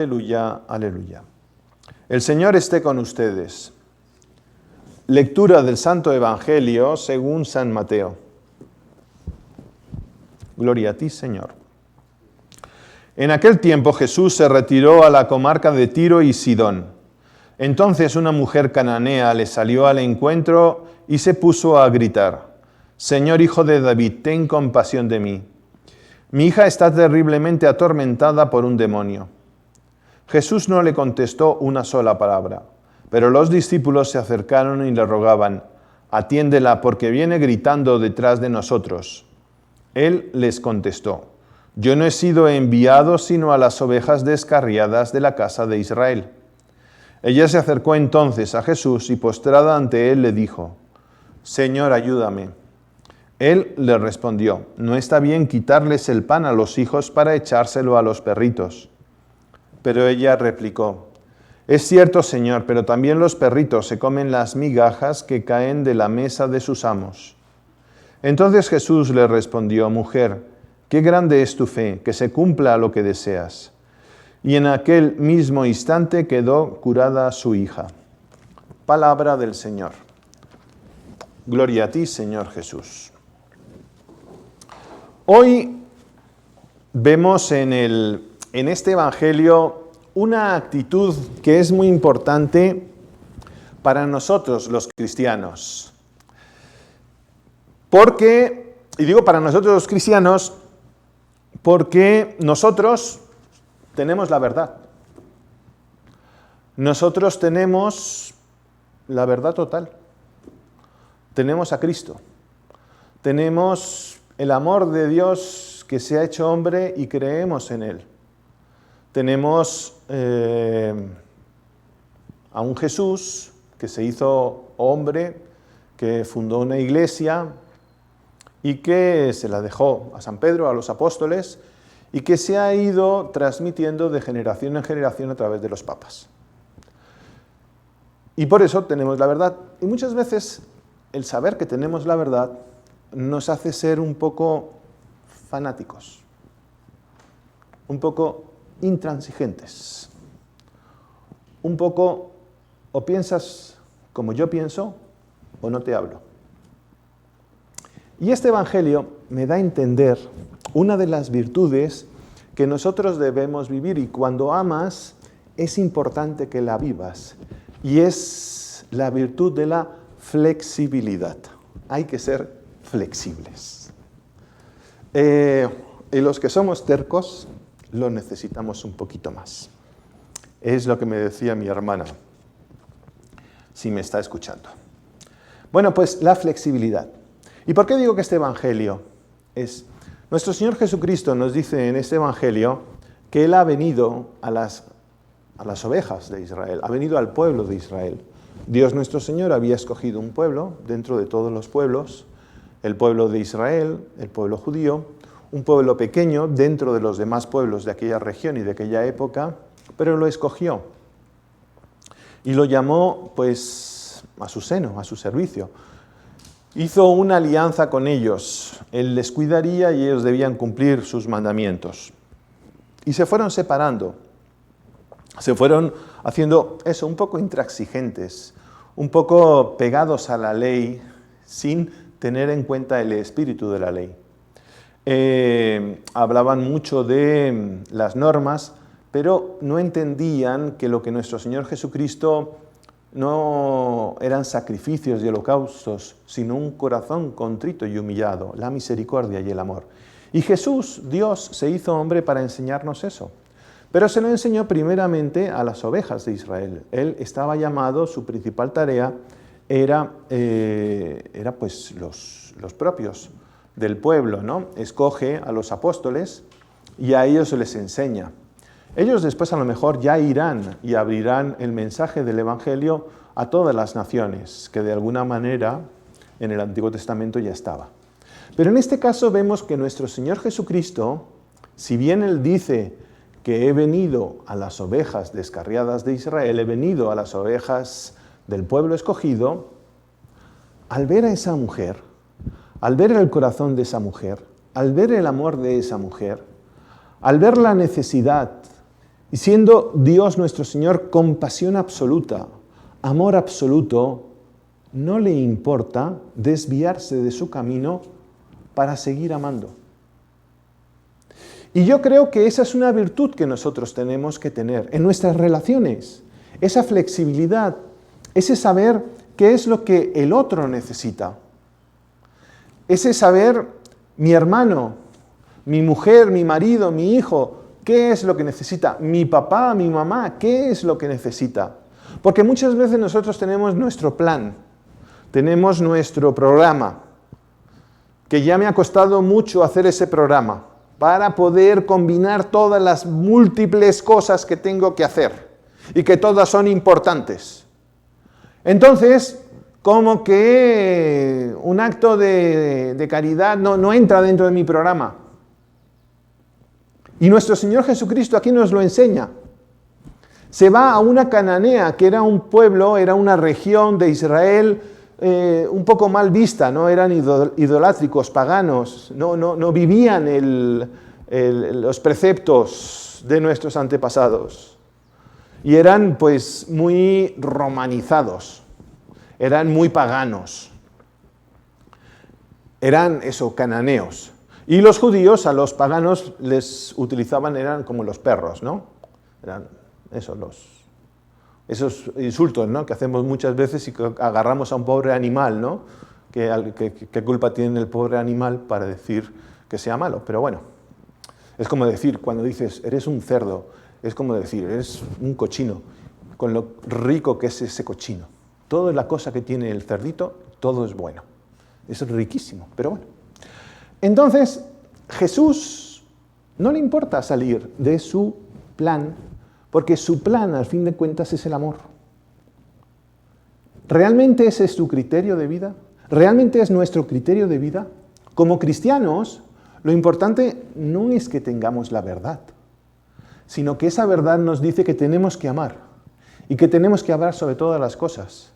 Aleluya, aleluya. El Señor esté con ustedes. Lectura del Santo Evangelio según San Mateo. Gloria a ti, Señor. En aquel tiempo Jesús se retiró a la comarca de Tiro y Sidón. Entonces una mujer cananea le salió al encuentro y se puso a gritar: Señor, Hijo de David, ten compasión de mí. Mi hija está terriblemente atormentada por un demonio. Jesús no le contestó una sola palabra, pero los discípulos se acercaron y le rogaban: atiéndela porque viene gritando detrás de nosotros. Él les contestó: yo no he sido enviado sino a las ovejas descarriadas de la casa de Israel. Ella se acercó entonces a Jesús y postrada ante él le dijo: Señor, ayúdame. Él le respondió: no está bien quitarles el pan a los hijos para echárselo a los perritos. Pero ella replicó: es cierto, Señor, pero también los perritos se comen las migajas que caen de la mesa de sus amos. Entonces Jesús le respondió: mujer, qué grande es tu fe, que se cumpla lo que deseas. Y en aquel mismo instante quedó curada su hija. Palabra del Señor. Gloria a ti, Señor Jesús. Hoy vemos en este Evangelio una actitud que es muy importante para nosotros los cristianos. Porque, y digo para nosotros los cristianos, porque nosotros tenemos la verdad. Nosotros tenemos la verdad total. Tenemos a Cristo. Tenemos el amor de Dios que se ha hecho hombre y creemos en Él. Tenemos a un Jesús que se hizo hombre, que fundó una iglesia y que se la dejó a San Pedro, a los apóstoles, y que se ha ido transmitiendo de generación en generación a través de los papas. Y por eso tenemos la verdad. Y muchas veces el saber que tenemos la verdad nos hace ser un poco fanáticos, un poco intransigentes, un poco o piensas como yo pienso o no te hablo. Y este Evangelio me da a entender una de las virtudes que nosotros debemos vivir, y cuando amas es importante que la vivas, y es la virtud de la flexibilidad. Hay que ser flexibles. Y los que somos tercos lo necesitamos un poquito más. Es lo que me decía mi hermana, si me está escuchando. Bueno, pues la flexibilidad. ¿Y por qué digo que este Evangelio es? Nuestro Señor Jesucristo nos dice en este Evangelio que Él ha venido a las ovejas de Israel, ha venido al pueblo de Israel. Dios nuestro Señor había escogido un pueblo dentro de todos los pueblos, el pueblo de Israel, el pueblo judío, un pueblo pequeño dentro de los demás pueblos de aquella región y de aquella época, pero lo escogió y lo llamó pues a su seno, a su servicio. Hizo una alianza con ellos, Él les cuidaría y ellos debían cumplir sus mandamientos. Y se fueron separando, se fueron haciendo eso, un poco intransigentes, un poco pegados a la ley, sin tener en cuenta el espíritu de la ley. Hablaban mucho de las normas, pero no entendían que lo que nuestro Señor Jesucristo no eran sacrificios y holocaustos, sino un corazón contrito y humillado, la misericordia y el amor. Y Jesús, Dios, se hizo hombre para enseñarnos eso. Pero se lo enseñó primeramente a las ovejas de Israel. Él estaba llamado, su principal tarea era pues los propios del pueblo, ¿no? Escoge a los apóstoles y a ellos se les enseña. Ellos después a lo mejor ya irán y abrirán el mensaje del Evangelio a todas las naciones, que de alguna manera en el Antiguo Testamento ya estaba. Pero en este caso vemos que nuestro Señor Jesucristo, si bien Él dice que he venido a las ovejas descarriadas de Israel, he venido a las ovejas del pueblo escogido, al ver a esa mujer, al ver el corazón de esa mujer, al ver el amor de esa mujer, al ver la necesidad Y siendo Dios nuestro Señor con pasión absoluta, amor absoluto, no le importa desviarse de su camino para seguir amando. Y yo creo que esa es una virtud que nosotros tenemos que tener en nuestras relaciones. Esa flexibilidad, ese saber qué es lo que el otro necesita. Ese saber, mi hermano, mi mujer, mi marido, mi hijo, ¿qué es lo que necesita? Mi papá, mi mamá, ¿qué es lo que necesita? Porque muchas veces nosotros tenemos nuestro plan, tenemos nuestro programa, que ya me ha costado mucho hacer ese programa, para poder combinar todas las múltiples cosas que tengo que hacer, y que todas son importantes. Entonces, como que un acto de caridad no entra dentro de mi programa. Y nuestro Señor Jesucristo aquí nos lo enseña. Se va a una Cananea, que era un pueblo, era una región de Israel un poco mal vista, no eran idolátricos, paganos, no vivían los preceptos de nuestros antepasados. Y eran pues muy romanizados, eran muy paganos, eran cananeos. Y los judíos a los paganos les utilizaban, eran como los perros, ¿no? Eran esos insultos, ¿no?, que hacemos muchas veces y que agarramos a un pobre animal, ¿no? ¿Qué culpa tiene el pobre animal para decir que sea malo? Pero bueno, es como decir, cuando dices, eres un cerdo, es como decir, eres un cochino, con lo rico que es ese cochino. Toda la cosa que tiene el cerdito, todo es bueno. Es riquísimo, pero bueno. Entonces, Jesús no le importa salir de su plan, porque su plan, al fin de cuentas, es el amor. ¿Realmente ese es tu criterio de vida? ¿Realmente es nuestro criterio de vida? Como cristianos, lo importante no es que tengamos la verdad, sino que esa verdad nos dice que tenemos que amar, y que tenemos que amar sobre todas las cosas.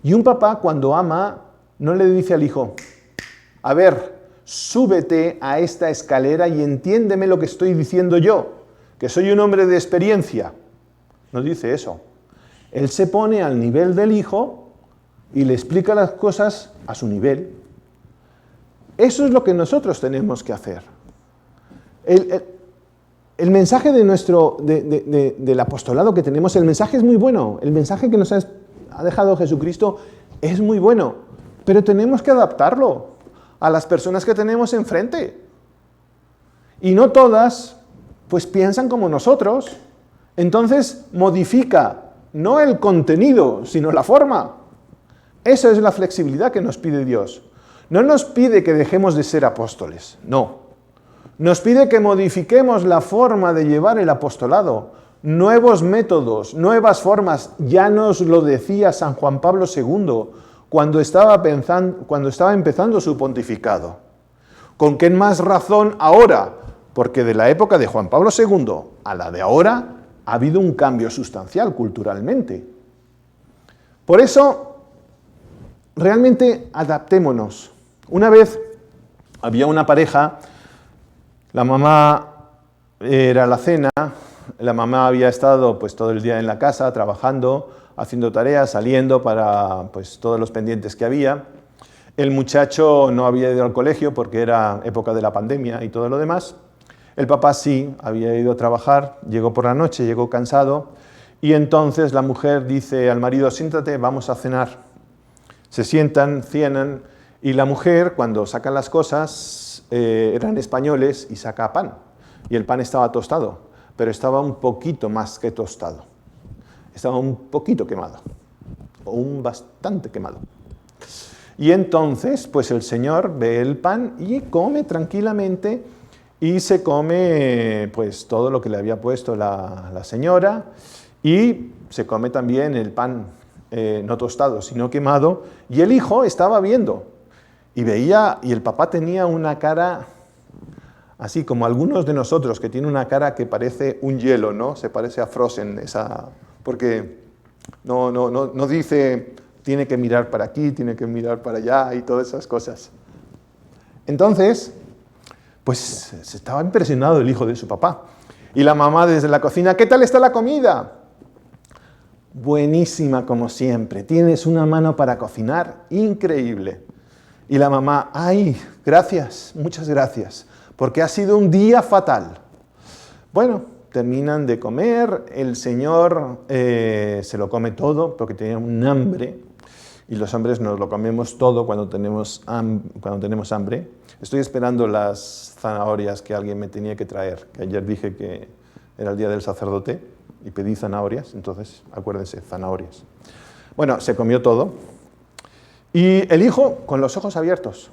Y un papá, cuando ama, no le dice al hijo, a ver, súbete a esta escalera y entiéndeme lo que estoy diciendo yo, que soy un hombre de experiencia. No dice eso. Él se pone al nivel del hijo y le explica las cosas a su nivel. Eso es lo que nosotros tenemos que hacer. El mensaje del apostolado que tenemos, el mensaje es muy bueno. El mensaje que nos ha dejado Jesucristo es muy bueno, pero tenemos que adaptarlo a las personas que tenemos enfrente. Y no todas pues piensan como nosotros. Entonces modifica no el contenido, sino la forma. Esa es la flexibilidad que nos pide Dios. No nos pide que dejemos de ser apóstoles, no. Nos pide que modifiquemos la forma de llevar el apostolado, nuevos métodos, nuevas formas. Ya nos lo decía San Juan Pablo II cuando estaba empezando su pontificado. ¿Con qué más razón ahora? Porque de la época de Juan Pablo II a la de ahora ha habido un cambio sustancial culturalmente. Por eso, realmente adaptémonos. Una vez había una pareja, la mamá era la cena, la mamá había estado pues todo el día en la casa trabajando, haciendo tareas, saliendo para pues todos los pendientes que había. El muchacho no había ido al colegio porque era época de la pandemia y todo lo demás. El papá sí, había ido a trabajar, llegó por la noche, llegó cansado, y entonces la mujer dice al marido, siéntate, vamos a cenar. Se sientan, cenan, y la mujer, cuando sacan las cosas, eran españoles, y saca pan. Y el pan estaba tostado, pero estaba un poquito más que tostado. Estaba un poquito quemado, o un bastante quemado. Y entonces, pues el señor ve el pan y come tranquilamente, y se come pues todo lo que le había puesto la señora, y se come también el pan no tostado, sino quemado, y el hijo estaba viendo, y veía, y el papá tenía una cara, así como algunos de nosotros, que tiene una cara que parece un hielo, ¿no? Se parece a Frozen, porque no dice, tiene que mirar para aquí, tiene que mirar para allá, y todas esas cosas. Entonces, pues se estaba impresionado el hijo de su papá. Y la mamá desde la cocina, ¿qué tal está la comida? Buenísima como siempre, tienes una mano para cocinar, increíble. Y la mamá, ay, gracias, muchas gracias, porque ha sido un día fatal. Bueno, terminan de comer, el señor se lo come todo porque tenía un hambre, y los hombres nos lo comemos todo cuando tenemos hambre. Estoy esperando las zanahorias que alguien me tenía que traer, que ayer dije que era el día del sacerdote y pedí zanahorias, entonces acuérdense, zanahorias. Bueno, se comió todo y el hijo con los ojos abiertos.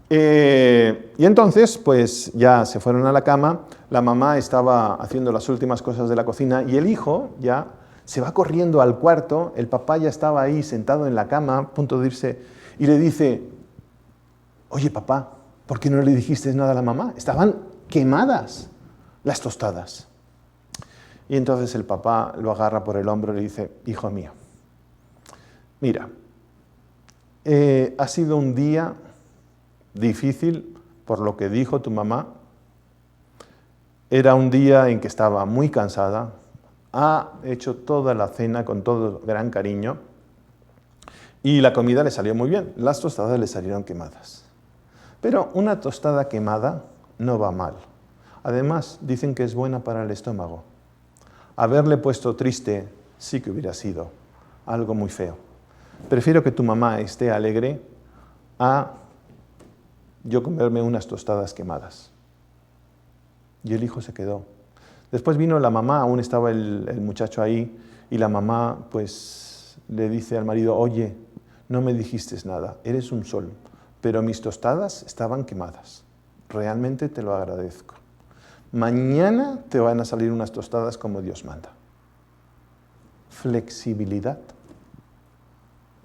Y entonces, pues ya se fueron a la cama, la mamá estaba haciendo las últimas cosas de la cocina y el hijo ya se va corriendo al cuarto, el papá ya estaba ahí sentado en la cama, a punto de irse, y le dice, oye papá, ¿por qué no le dijiste nada a la mamá? Estaban quemadas las tostadas. Y entonces el papá lo agarra por el hombro y le dice, hijo mío, mira, ha sido un día difícil por lo que dijo tu mamá. Era un día en que estaba muy cansada, ha hecho toda la cena con todo gran cariño y la comida le salió muy bien, las tostadas le salieron quemadas. Pero una tostada quemada no va mal. Además, dicen que es buena para el estómago. Haberle puesto triste sí que hubiera sido algo muy feo. Prefiero que tu mamá esté alegre a yo comerme unas tostadas quemadas. Y el hijo se quedó. Después vino la mamá, aún estaba el muchacho ahí, y la mamá pues le dice al marido, oye, no me dijiste nada, eres un sol, pero mis tostadas estaban quemadas. Realmente te lo agradezco. Mañana te van a salir unas tostadas como Dios manda. Flexibilidad.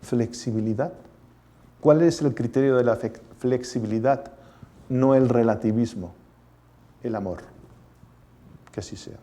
Flexibilidad. ¿Cuál es el criterio de la flexibilidad? No el relativismo, el amor. Que así sea.